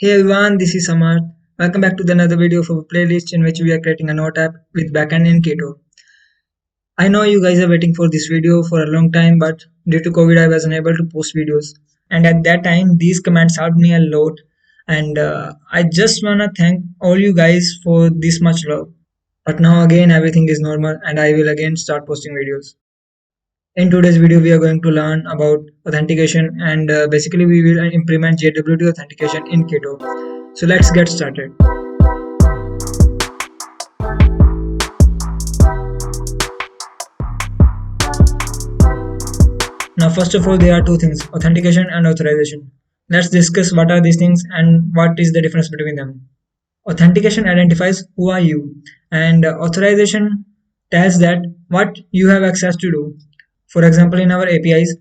Hey everyone, this is Samar. Welcome back to another video of our playlist in which we are creating a note app with backend in Keto. I know you guys are waiting for this video for a long time, but due to COVID, I was unable to post videos. And at that time, these comments helped me a lot. And I just wanna thank all you guys for this much love. But now again, everything is normal, and I will again start posting videos. In today's video, we are going to learn about authentication, and basically we will implement JWT authentication in Keto. So let's get started. Now, first of all, there are two things: authentication and authorization. Let's discuss what are these things and what is the difference between them. Authentication identifies who are you, and authorization tells that what you have access to do. For example, in our APIs,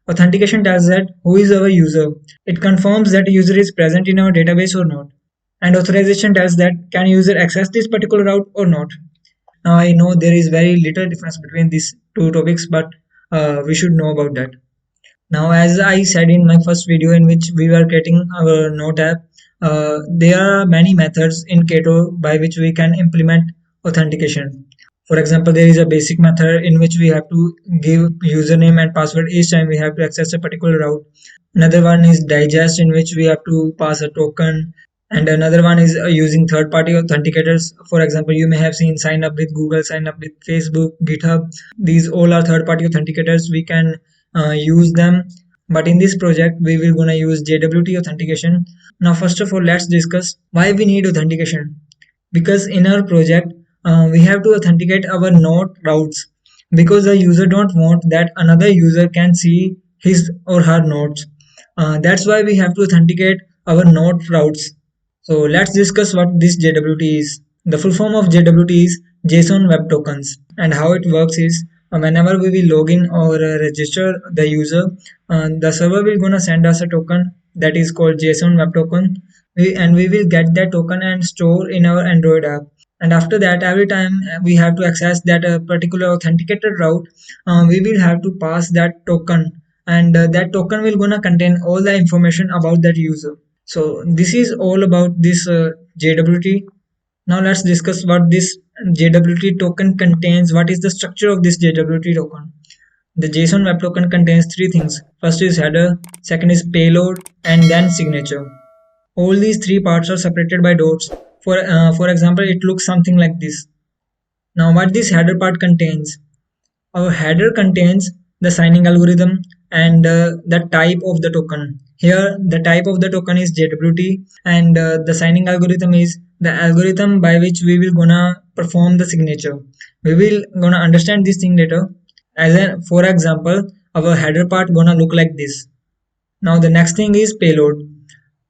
authentication tells that who is our user. It confirms that user is present in our database or not. And authorization tells that can user access this particular route or not. Now I know there is very little difference between these two topics, but we should know about that. Now, as I said in my first video in which we were creating our Note app, there are many methods in Keto by which we can implement authentication. For example, there is a basic method in which we have to give username and password each time we have to access a particular route. Another one is digest, in which we have to pass a token, and another one is using third party authenticators. For example, you may have seen sign up with Google, sign up with Facebook, GitHub. These all are third party authenticators. We can use them, but in this project we will gonna use JWT authentication. Now first of all, let's discuss why we need authentication. Because in our project we have to authenticate our node routes, because the user don't want that another user can see his or her nodes. That's why we have to authenticate our node routes. So let's discuss what this JWT is. The full form of JWT is JSON Web Tokens, and how it works is whenever we will log in or register the user, the server will gonna send us a token that is called JSON Web Token, and we will get that token and store in our Android app. And after that, every time we have to access that particular authenticated route, we will have to pass that token, and that token will gonna contain all the information about that user. So this is all about this JWT. Now let's discuss what this JWT token contains. What is the structure of this JWT token? The JSON Web Token contains three things. First is header, second is payload, and then signature. All these three parts are separated by dots. For example, it looks something like this. Now what this header part contains? Our header contains the signing algorithm and the type of the token. Here the type of the token is JWT, and the signing algorithm is the algorithm by which we will gonna perform the signature. We will gonna understand this thing later. For example, our header part gonna look like this. Now the next thing is payload.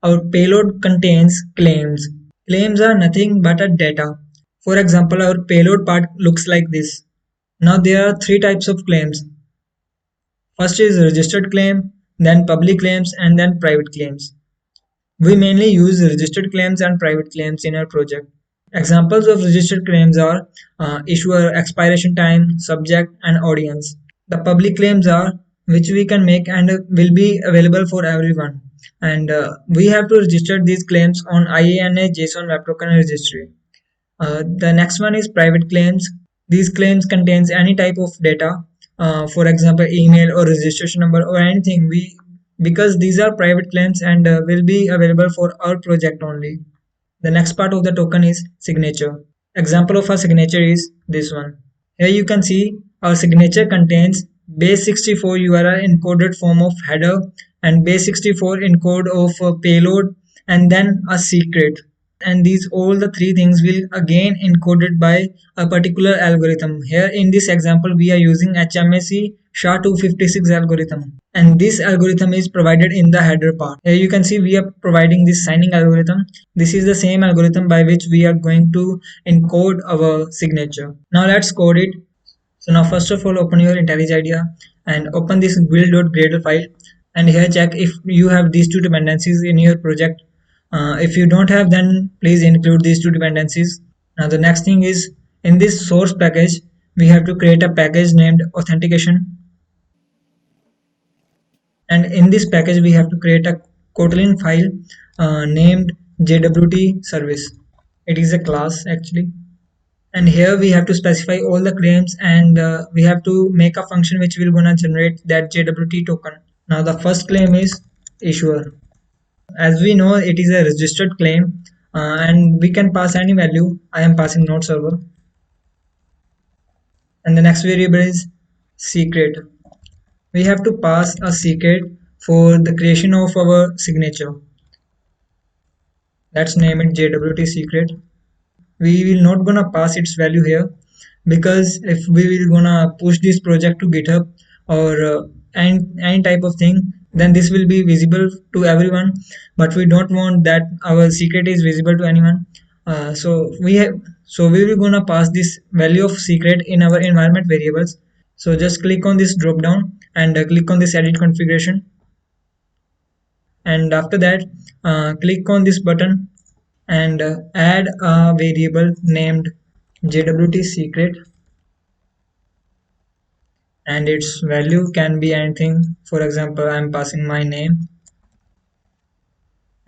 Our payload contains claims. Claims are nothing but a data. For example, our payload part looks like this. Now there are three types of claims. First is registered claim, then public claims, and then private claims. We mainly use registered claims and private claims in our project. Examples of registered claims are issuer, expiration time, subject, and audience. The public claims are which we can make and will be available for everyone. And we have to register these claims on IANA JSON Web Token Registry. The next one is private claims. These claims contains any type of data, for example, email or registration number or anything. Because these are private claims and will be available for our project only. The next part of the token is signature. Example of a signature is this one. Here you can see our signature contains base64 URL encoded form of header and base64 encode of payload, and then a secret. And these all the three things will again encoded by a particular algorithm. Here in this example we are using HMAC SHA-256 algorithm, and this algorithm is provided in the header part. Here you can see we are providing this signing algorithm. This is the same algorithm by which we are going to encode our signature. Now let's code it. So now first of all, open your IntelliJ IDEA and open this build.gradle file, and here check if you have these two dependencies in your project. If you don't have, then please include these two dependencies. Now the next thing is, in this source package we have to create a package named authentication, and in this package we have to create a Kotlin file named JWT service. It is a class actually, and here we have to specify all the claims, and we have to make a function which will gonna generate that JWT token. Now the first claim is issuer. As we know, it is a registered claim, and we can pass any value. I am passing node server, and the next variable is secret. We have to pass a secret for the creation of our signature. Let's name it JWT secret. We will not gonna pass its value here, because if we will gonna push this project to GitHub or any type of thing, then this will be visible to everyone, but we don't want that our secret is visible to anyone. So we will gonna pass this value of secret in our environment variables. So just click on this drop down and click on this edit configuration, and after that click on this button and add a variable named JWT secret, and its value can be anything. For example, I'm passing my name,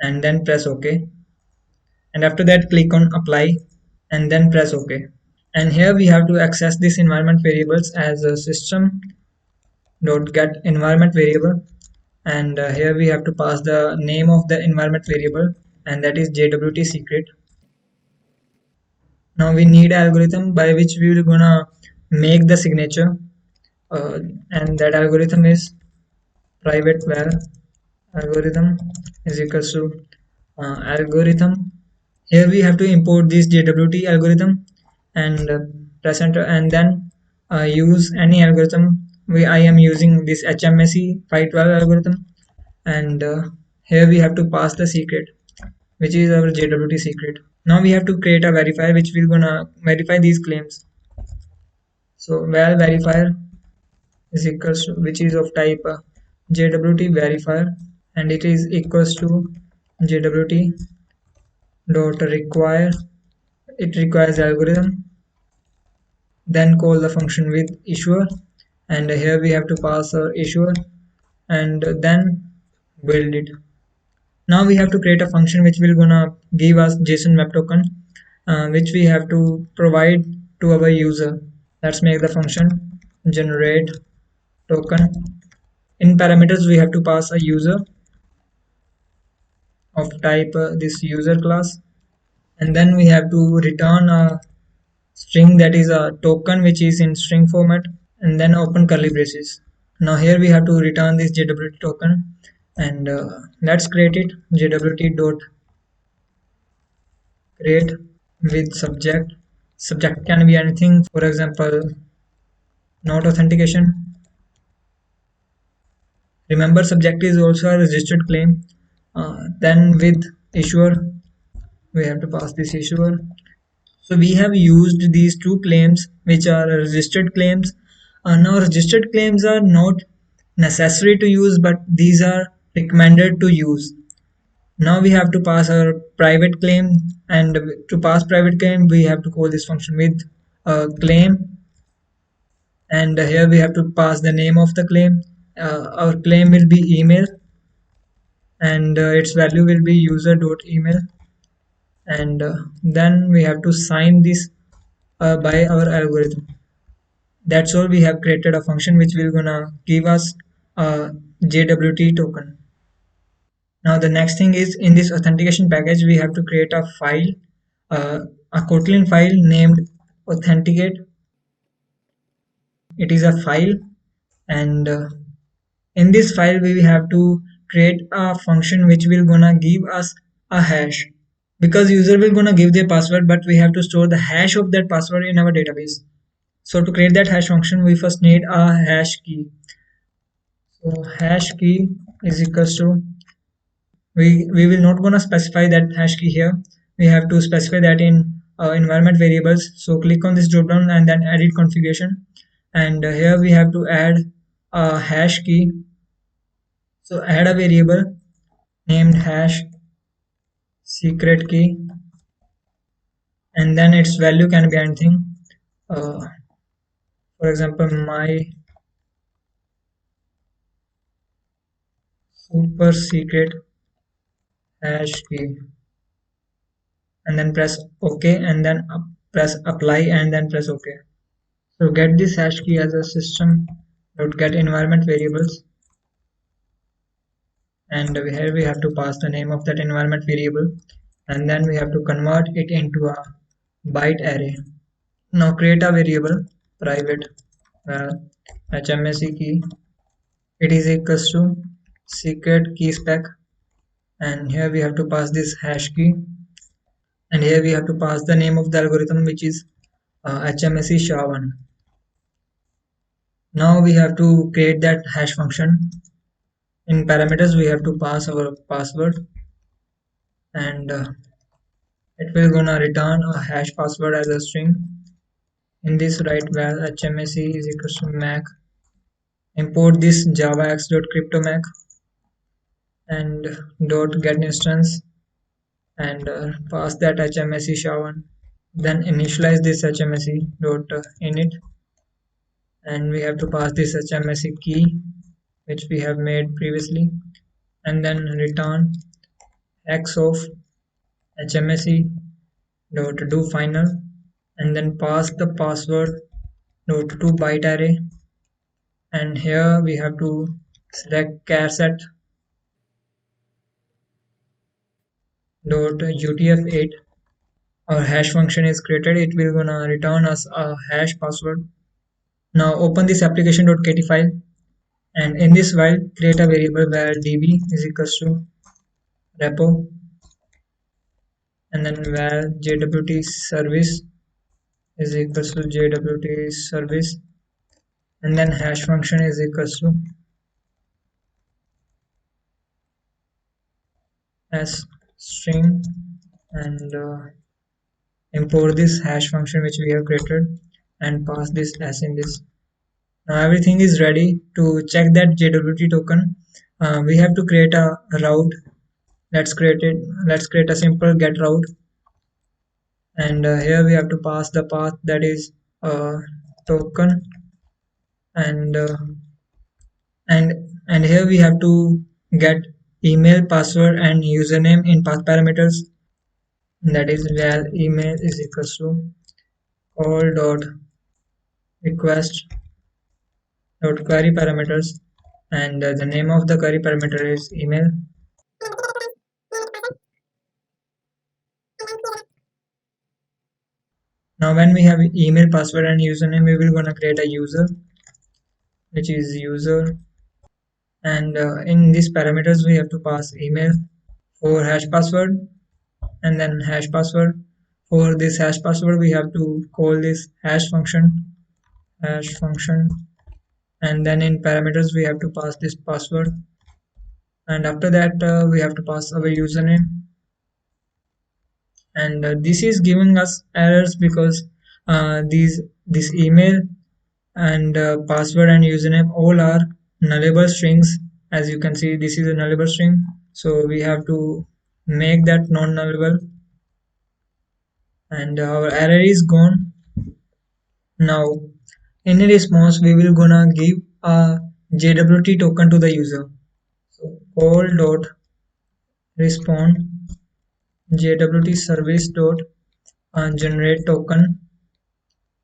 and then press OK, and after that click on apply and then press OK. And here we have to access this environment variables as a system dot get environment variable, and here we have to pass the name of the environment variable, and that is JWT secret. Now we need algorithm by which we will gonna make the signature, uh, and that algorithm is private var algorithm is equals to algorithm. Here we have to import this JWT algorithm and press enter, and then use any algorithm. I am using this HMSE 512 algorithm, and here we have to pass the secret, which is our JWT secret. Now we have to create a verifier which will gonna verify these claims. So val verifier is equals to, which is of type JWT verifier, and it is equals to JWT dot require. It requires algorithm, then call the function with issuer, and here we have to pass issuer, and then build it. Now we have to create a function which will gonna give us JSON web token, which we have to provide to our user. Let's make the function generate token. In parameters we have to pass a user of type this user class, and then we have to return a string that is a token which is in string format, and then open curly braces. Now here we have to return this JWT token, and let's create it. JWT dot create with subject. Subject can be anything, for example not authentication. Remember, subject is also a registered claim. Then with issuer we have to pass this issuer. So we have used these two claims which are registered claims. Now registered claims are not necessary to use, but these are recommended to use. Now we have to pass our private claim, and to pass private claim we have to call this function with claim, and here we have to pass the name of the claim. Our claim will be email, and its value will be user.email, and then we have to sign this by our algorithm. That's all. We have created a function which will gonna give us a JWT token. Now the next thing is, in this authentication package we have to create a file, a Kotlin file named authenticate. It is a file, and in this file we have to create a function which will gonna give us a hash, because user will gonna give their password, but we have to store the hash of that password in our database. So to create that hash function we first need a hash key. So hash key is equals to, we will not gonna specify that hash key here. We have to specify that in environment variables. So click on this drop down and then edit configuration, and here we have to add a hash key. So add a variable named hash secret key, and then its value can be anything. For example, my super secret hash key, and then press OK, and then press apply, and then press OK. So get this hash key as a system dot get environment variables, and here we have to pass the name of that environment variable, and then we have to convert it into a byte array. Now create a variable private HMSC key. It is equals to secret key spec, and here we have to pass this hash key, and here we have to pass the name of the algorithm, which is HMSC SHA-1. Now we have to create that hash function. In parameters we have to pass our password, and it will gonna return a hash password as a string. In this write val HMSC is equals to mac. Import this javax.cryptomac and dot get instance, and pass that HMSC SHA-1. Then initialize this HMSC dot init, and we have to pass this HMSC key which we have made previously, and then return x of HMSC dot do final, and then pass the password dot to byte array, and here we have to select char set dot utf-8. Our hash function is created. It will gonna return us a hash password. Now open this application.kt file, and in this file create a variable where db is equals to repo, and then where jwt service is equals to jwt service, and then hash function is equals to as string, and import this hash function which we have created and pass this as in this. Now everything is ready. To check that JWT token, we have to create a route. Let's create it. Let's create a simple get route, and here we have to pass the path, that is token, and and here we have to get email, password, and username in path parameters. That is val email is equals to call dot request dot query parameters, and the name of the query parameter is email. Now when we have email, password, and username, we will gonna create a user, which is user, and in these parameters we have to pass email for hash password, and then hash password. For this hash password we have to call this hash function, and then in parameters we have to pass this password, and after that we have to pass our username. And this is giving us errors because this email and password and username all are nullable strings. As you can see, this is a nullable string, so we have to make that non-nullable, and our error is gone. Now in response we will gonna give a JWT token to the user. So call dot respond JWT service dot generate token,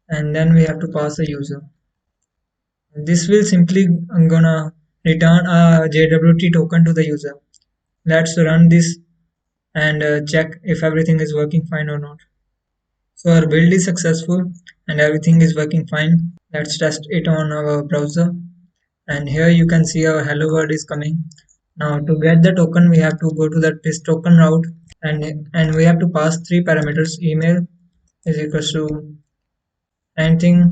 and then we have to pass a user. This will simply gonna return a JWT token to the user. Let's run this and check if everything is working fine or not. So our build is successful and everything is working fine. Let's test it on our browser, and here you can see our hello world is coming. Now to get the token we have to go to this token route, and we have to pass three parameters. Email is equals to anything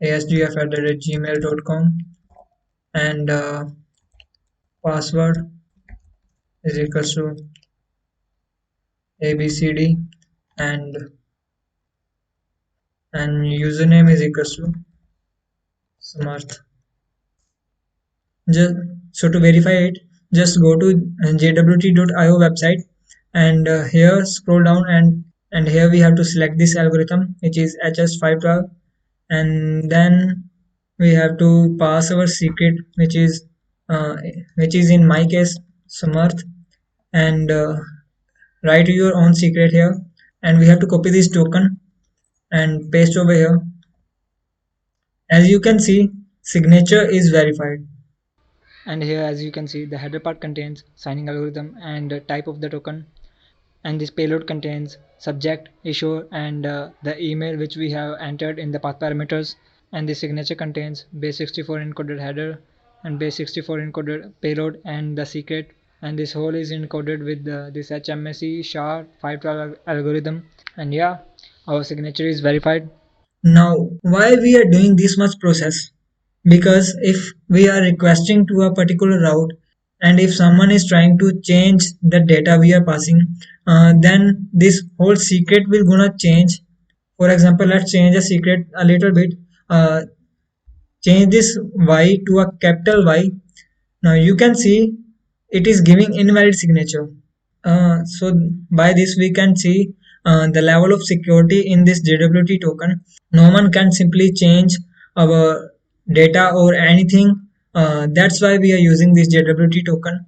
asgf@gmail.com, and password is equals to abcd, and username is equals to samarth. Just so to verify it, just go to jwt.io website, and here scroll down, and here we have to select this algorithm which is hs512, and then we have to pass our secret, which is in my case samarth, and write your own secret here, and we have to copy this token and paste over here. As you can see, signature is verified. And here, as you can see, the header part contains signing algorithm and type of the token, and this payload contains subject, issuer, and the email which we have entered in the path parameters, and the signature contains base64 encoded header and base64 encoded payload and the secret, and this whole is encoded with this HMSE SHA-512 algorithm. And yeah, our signature is verified. Now, why we are doing this much process? Because if we are requesting to a particular route, and if someone is trying to change the data we are passing, then this whole secret will gonna change. For example, let's change a secret a little bit. uh, Change this y to a capital Y. Now you can see it is giving invalid signature. So by this we can see the level of security in this JWT token. No one can simply change our data or anything. That's why we are using this JWT token.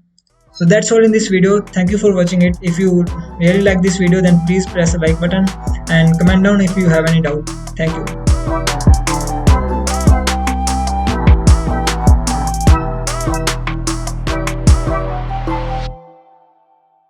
So that's all in this video. Thank you for watching it. If you really like this video, then please press the like button and comment down if you have any doubt. Thank you.